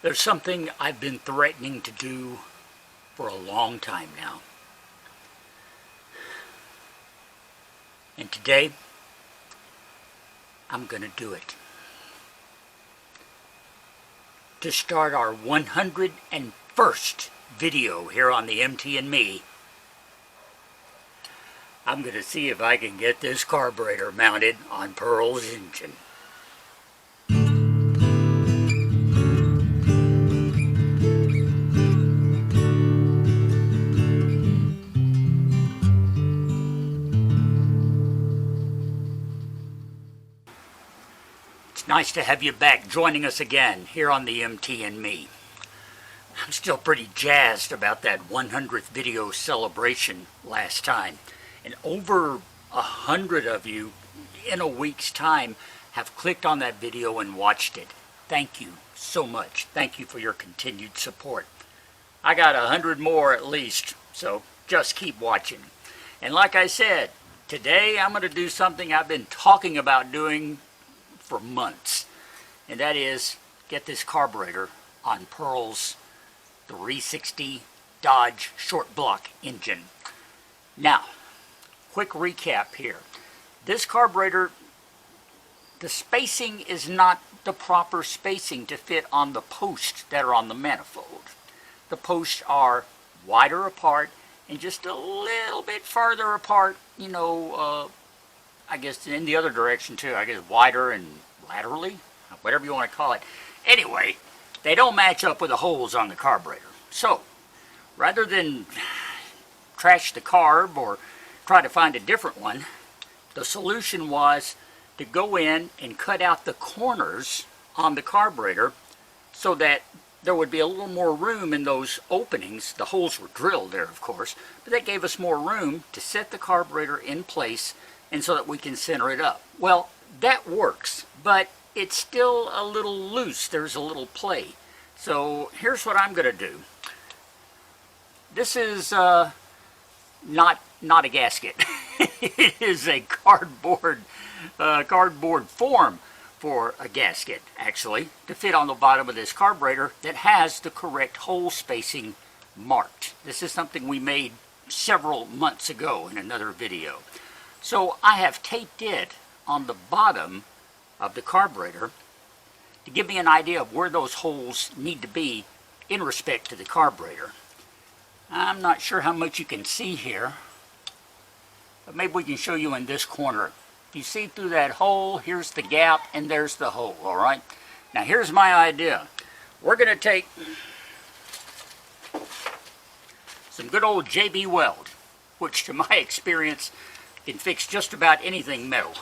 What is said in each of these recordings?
There's something I've been threatening to do for a long time now. And today, I'm going to do it. To start our 101st video here on the MT and Me, I'm going to see if I can get this carburetor mounted on Pearl's engine. It's nice to have you back joining us again here on the MT and Me. I'm still pretty jazzed about that 100th video celebration last time. And over 100 of you in a week's time have clicked on that video and watched it. Thank you so much. Thank you for your continued support. I got 100 more at least, so just keep watching. And like I said, today I'm going to do something I've been talking about doing for months, and that is get this carburetor on Pearl's 360 Dodge short block engine. Now, quick recap here. This carburetor, the spacing is not the proper spacing to fit on the posts that are on the manifold. The posts are wider apart and just a little bit farther apart, I guess in the other direction too. I guess wider and laterally, whatever you want to call it. Anyway, they don't match up with the holes on the carburetor. So, rather than trash the carb or try to find a different one, the solution was to go in and cut out the corners on the carburetor so that there would be a little more room in those openings. The holes were drilled there, of course, but that gave us more room to set the carburetor in place and so that we can center it up. Well, that works, but it's still a little loose. There's a little play. So here's what I'm going to do. This is not a gasket. It is a cardboard form for a gasket, actually, to fit on the bottom of this carburetor that has the correct hole spacing marked. This is something we made several months ago in another video. So I have taped it on the bottom of the carburetor to give me an idea of where those holes need to be in respect to the carburetor. I'm not sure how much you can see here, but maybe we can show you in this corner. You see through that hole, here's the gap, and there's the hole, all right? Now here's my idea. We're going to take some good old JB Weld, which to my experience can fix just about anything metal,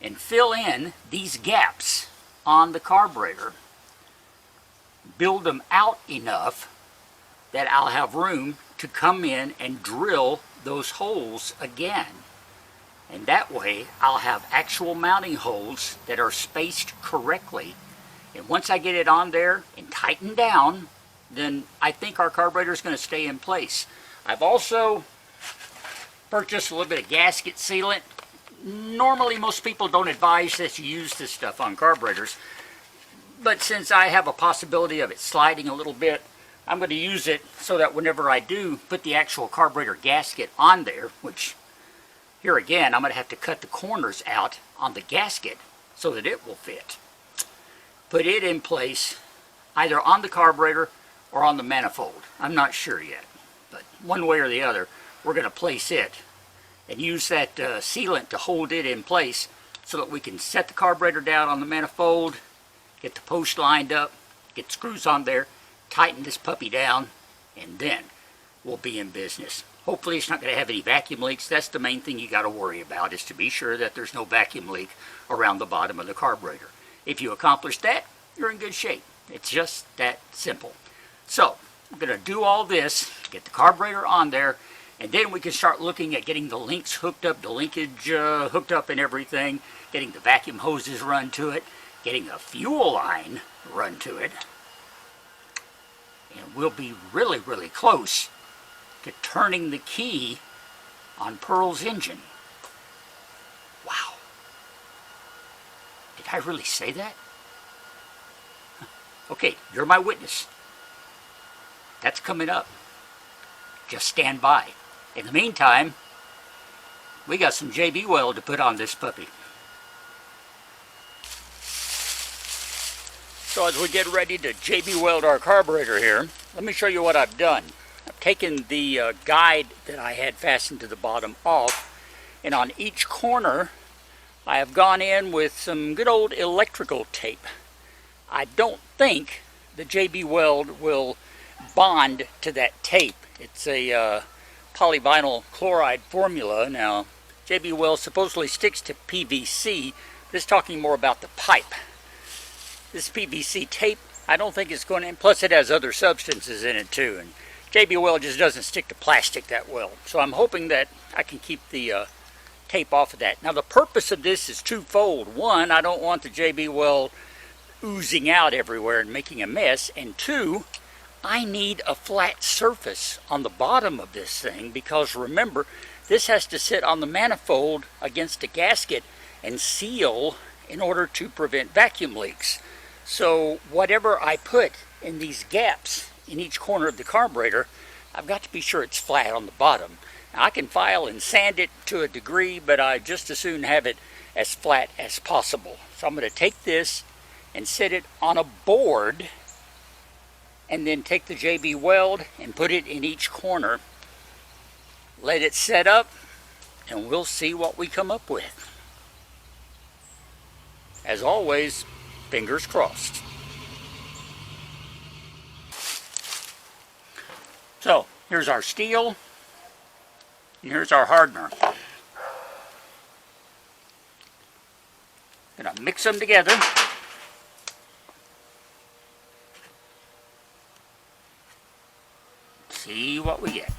and fill in these gaps on the carburetor. Build them out enough that I'll have room to come in and drill those holes again. And that way I'll have actual mounting holes that are spaced correctly. And once I get it on there and tightened down, then I think our carburetor is going to stay in place. I've also purchased a little bit of gasket sealant. Normally most people don't advise that you use this stuff on carburetors, but since I have a possibility of it sliding a little bit, I'm going to use it so that whenever I do put the actual carburetor gasket on there, which here again I'm going to have to cut the corners out on the gasket so that it will fit. Put it in place either on the carburetor or on the manifold. I'm not sure yet, but one way or the other we're going to place it and use that sealant to hold it in place so that we can set the carburetor down on the manifold, get the post lined up, get screws on there, tighten this puppy down, and then we'll be in business. Hopefully it's not going to have any vacuum leaks. That's the main thing you got to worry about, is to be sure that there's no vacuum leak around the bottom of the carburetor. If you accomplish that, you're in good shape. It's just that simple. So I'm going to do all this, get the carburetor on there, and then we can start looking at getting the links hooked up, the linkage hooked up and everything, getting the vacuum hoses run to it, getting a fuel line run to it, and we'll be really, really close to turning the key on Pearl's engine. Wow. Did I really say that? Okay, you're my witness. That's coming up. Just stand by. In the meantime, we got some JB weld to put on this puppy. So as we get ready to JB weld our carburetor here, let me show you what I've done. I've taken the guide that I had fastened to the bottom off, and on each corner I have gone in with some good old electrical tape. I don't think the JB weld will bond to that tape. It's a polyvinyl chloride formula. Now, JB weld supposedly sticks to PVC, but it's talking more about the pipe. This PVC tape, I don't think it's going to, plus it has other substances in it too, and JB weld just doesn't stick to plastic that well. So I'm hoping that I can keep the tape off of that. Now the purpose of this is twofold. One, I don't want the JB weld oozing out everywhere and making a mess, and two, I need a flat surface on the bottom of this thing, because remember, this has to sit on the manifold against a gasket and seal in order to prevent vacuum leaks. So whatever I put in these gaps in each corner of the carburetor, I've got to be sure it's flat on the bottom. Now, I can file and sand it to a degree, but I just as soon have it as flat as possible. So I'm going to take this and set it on a board, and then take the JB weld and put it in each corner. Let it set up, and we'll see what we come up with. As always, fingers crossed. So, here's our steel, and here's our hardener. Gonna mix them together. See what we get.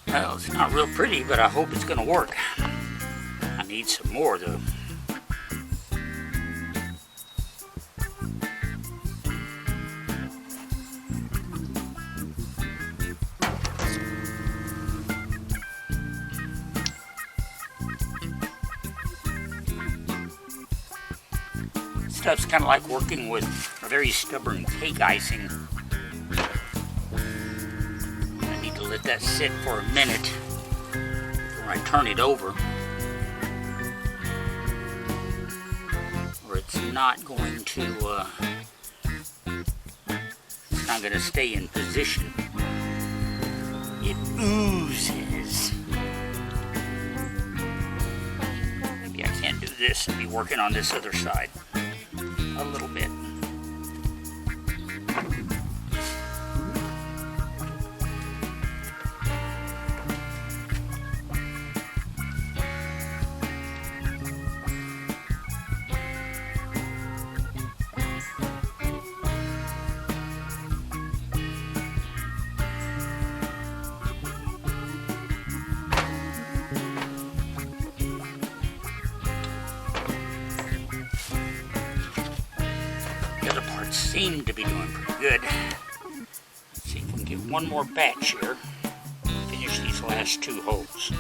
Well, it's not real pretty, but I hope it's going to work. I need some more, though. Stuff's kind of like working with a very stubborn cake icing. Let that sit for a minute before I turn it over, or it's not going to stay in position. It oozes. Maybe I can't do this and be working on this other side a little bit. Seem to be doing pretty good. Let's see if we can get one more batch here. Finish these last two holes.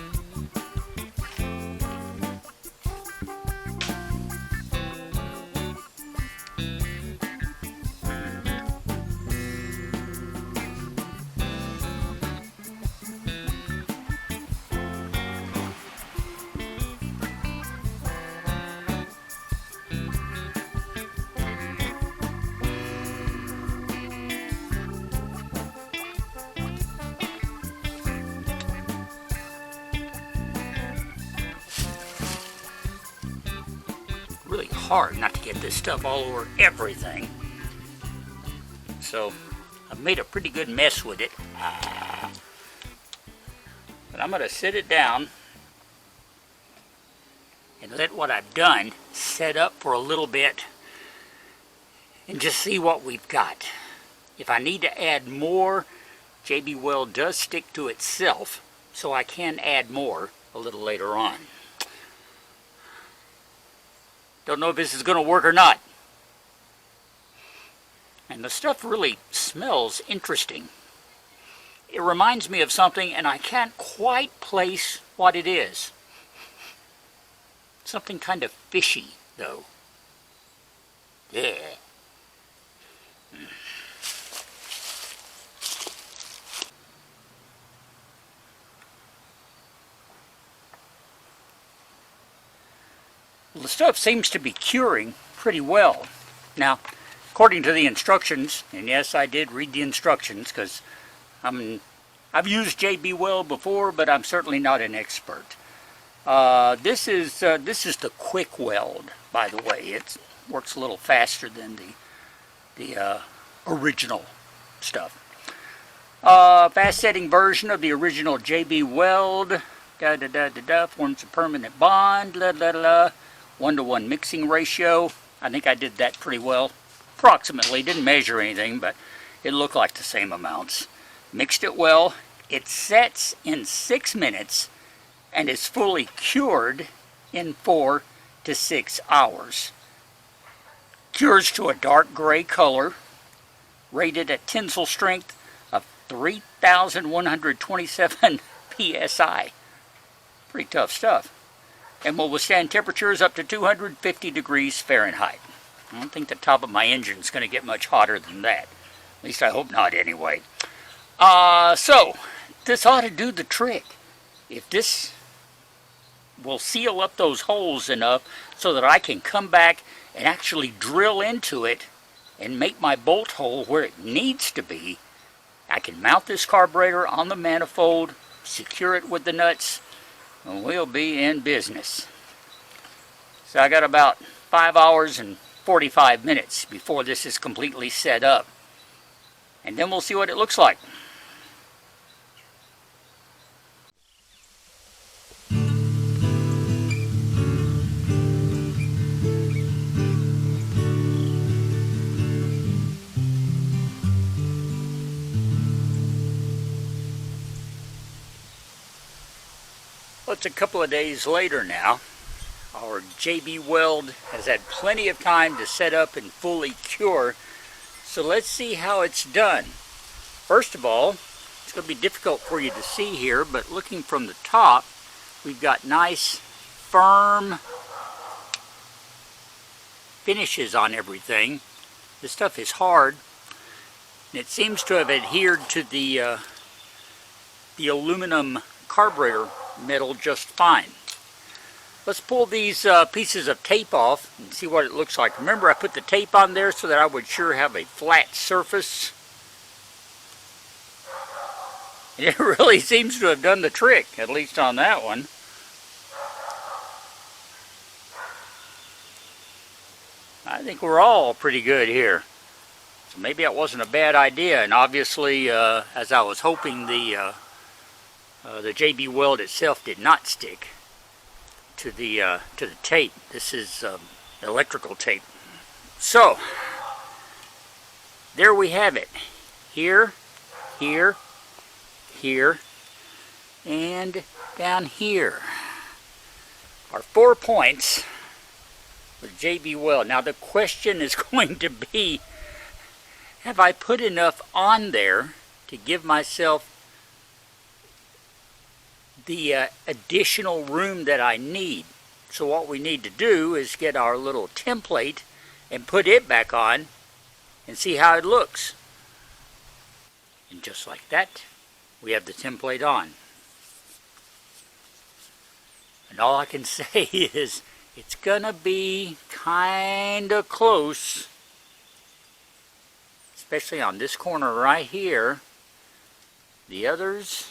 really hard not to get this stuff all over everything. So I've made a pretty good mess with it. But I'm going to sit it down and let what I've done set up for a little bit and just see what we've got. If I need to add more, JB Weld does stick to itself, so I can add more a little later on. Don't know if this is going to work or not. And the stuff really smells interesting. It reminds me of something, and I can't quite place what it is. Something kind of fishy, though. Yeah. Well, the stuff seems to be curing pretty well. Now, according to the instructions, and yes, I did read the instructions because I've used JB Weld before, but I'm certainly not an expert. This is the quick weld, by the way. It works a little faster than the original stuff. Fast setting version of the original JB Weld. Forms a permanent bond. 1-to-1 mixing ratio. I think I did that pretty well. Approximately. Didn't measure anything, but it looked like the same amounts. Mixed it well. It sets in 6 minutes and is fully cured in 4 to 6 hours. Cures to a dark gray color. Rated at tensile strength of 3,127 psi. Pretty tough stuff. And will withstand temperatures up to 250 degrees Fahrenheit. I don't think the top of my engine is going to get much hotter than that. At least I hope not anyway. So, this ought to do the trick. If this will seal up those holes enough so that I can come back and actually drill into it and make my bolt hole where it needs to be, I can mount this carburetor on the manifold, secure it with the nuts, and we'll be in business. So I got about 5 hours and 45 minutes before this is completely set up. And then we'll see what it looks like. Well, it's a couple of days later now. Our JB Weld has had plenty of time to set up and fully cure. So let's see how it's done. First of all, it's going to be difficult for you to see here, but looking from the top, we've got nice, firm finishes on everything. This stuff is hard, and it seems to have adhered to the aluminum carburetor metal just fine. Let's pull these pieces of tape off and see what it looks like. Remember, I put the tape on there so that I would sure have a flat surface. And it really seems to have done the trick, at least on that one. I think we're all pretty good here. So maybe that wasn't a bad idea, and obviously, as I was hoping, the JB Weld itself did not stick to the tape. This is electrical tape. So there we have it. Here, here, here, and down here are 4 points with JB Weld. Now the question is going to be, have I put enough on there to give myself the additional room that I need? So what we need to do is get our little template and put it back on and see how it looks. And just like that, we have the template on. And all I can say is it's gonna be kinda close, especially on this corner right here. The others,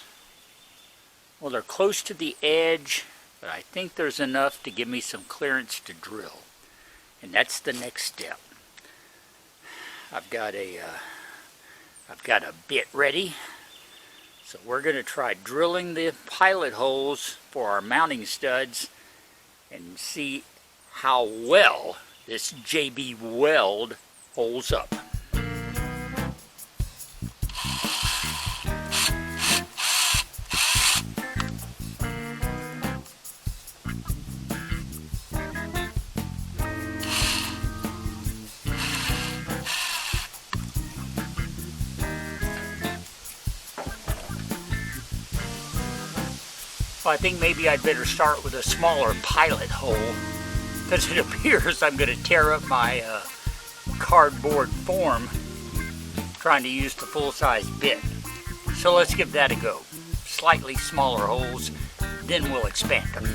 well, they're close to the edge, but I think there's enough to give me some clearance to drill. And that's the next step. I've got a bit ready. So we're going to try drilling the pilot holes for our mounting studs and see how well this JB Weld holds up. Well, I think maybe I'd better start with a smaller pilot hole, because it appears I'm going to tear up my cardboard form trying to use the full-size bit. So let's give that a go. Slightly smaller holes, then we'll expand them.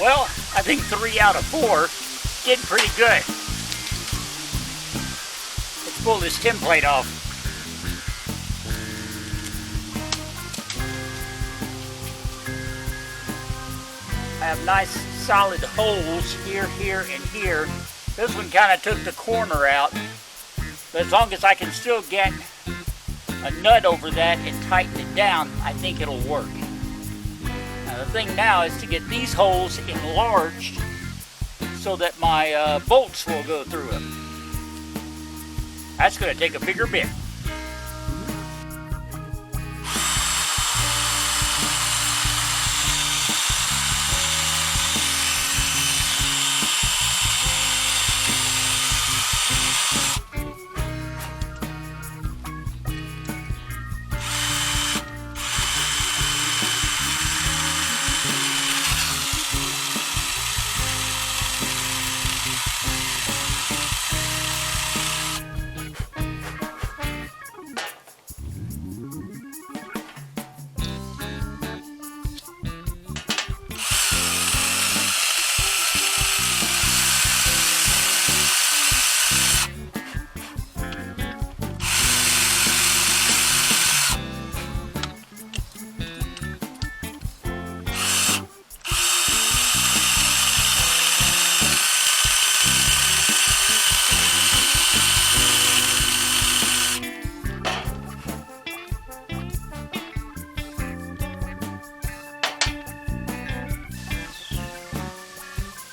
Well, I think 3 out of 4 did pretty good. Let's pull this template off. I have nice solid holes here, here, and here. This one kind of took the corner out, but as long as I can still get a nut over that and tighten it down, I think it'll work. Now the thing now is to get these holes enlarged so that my bolts will go through them. That's going to take a bigger bit.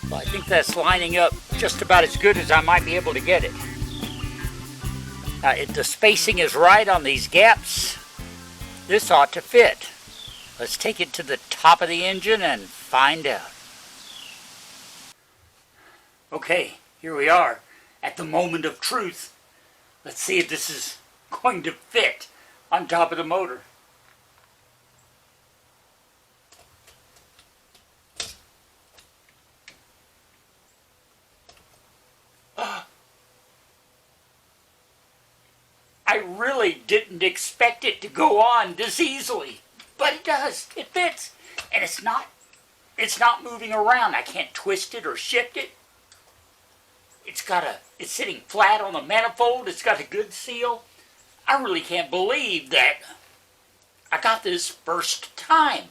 Well, I think that's lining up just about as good as I might be able to get it. Now, if the spacing is right on these gaps, this ought to fit. Let's take it to the top of the engine and find out. Okay, here we are at the moment of truth. Let's see if this is going to fit on top of the motor. I really didn't expect it to go on this easily, but it does. It fits, and it's not moving around. I can't twist it or shift it. It's sitting flat on the manifold. It's got a good seal. I really can't believe that I got this first time.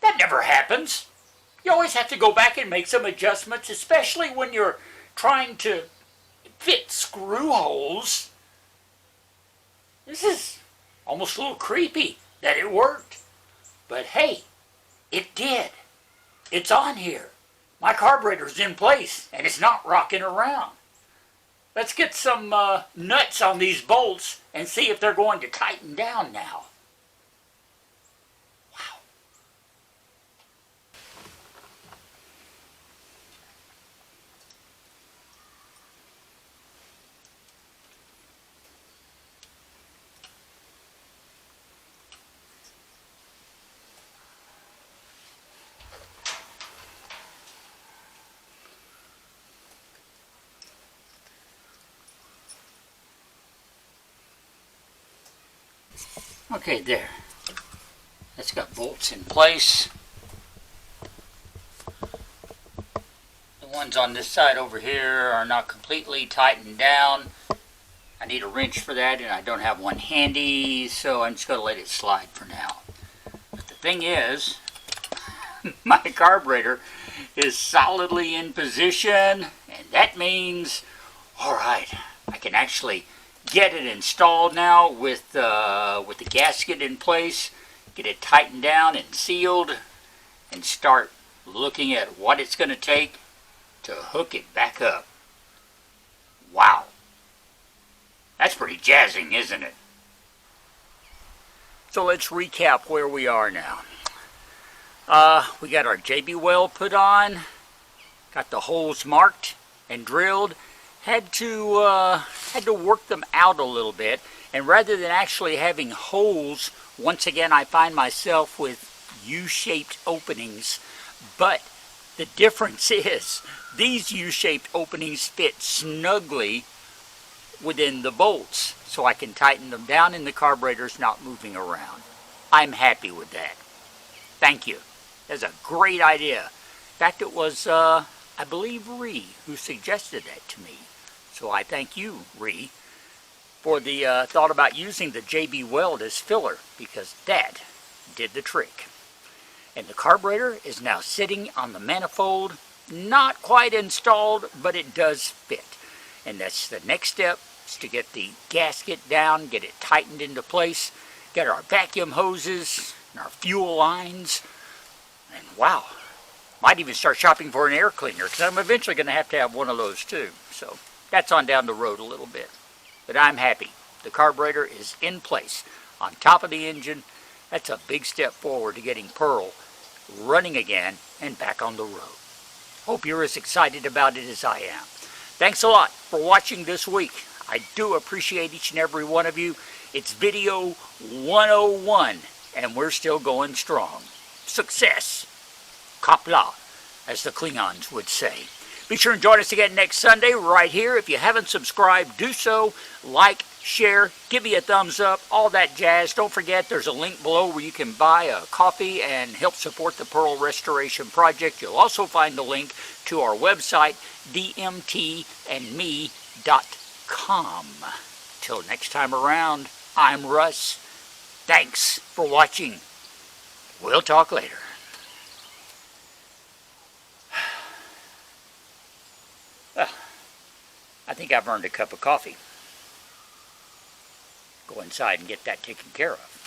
That never happens. You always have to go back and make some adjustments, especially when you're trying to fit screw holes. This is almost a little creepy that it worked. But hey, it did. It's on here. My carburetor's in place and it's not rocking around. Let's get some nuts on these bolts and see if they're going to tighten down now. Wow. Okay, there. That's got bolts in place. The ones on this side over here are not completely tightened down. I need a wrench for that, and I don't have one handy, so I'm just going to let it slide for now. But the thing is, my carburetor is solidly in position, and that means, all right, I can actually get it installed now with the gasket in place, get it tightened down and sealed, and start looking at what it's going to take to hook it back up. Wow. That's pretty jazzing, isn't it? So let's recap where we are now. We got our JB well put on, got the holes marked and drilled. Had to work them out a little bit, and rather than actually having holes, once again I find myself with U-shaped openings. But the difference is these U-shaped openings fit snugly within the bolts, so I can tighten them down and the carburetor's not moving around. I'm happy with that. Thank you. That's a great idea. In fact, it was I believe Ree who suggested that to me. So I thank you, Ree, for the thought about using the JB weld as filler, because that did the trick. And the carburetor is now sitting on the manifold, not quite installed, but it does fit. And that's the next step, is to get the gasket down, get it tightened into place, get our vacuum hoses and our fuel lines, and wow, might even start shopping for an air cleaner, because I'm eventually going to have one of those too. So that's on down the road a little bit. But I'm happy. The carburetor is in place on top of the engine. That's a big step forward to getting Pearl running again and back on the road. Hope you're as excited about it as I am. Thanks a lot for watching this week. I do appreciate each and every one of you. It's video 101, and we're still going strong. Success. Kapla, as the Klingons would say. Be sure and join us again next Sunday right here. If you haven't subscribed, do so. Like, share, give me a thumbs up, all that jazz. Don't forget, there's a link below where you can buy a coffee and help support the Pearl Restoration Project. You'll also find the link to our website, dmtandme.com. Till next time around, I'm Russ. Thanks for watching. We'll talk later. Well, I think I've earned a cup of coffee. Go inside and get that taken care of.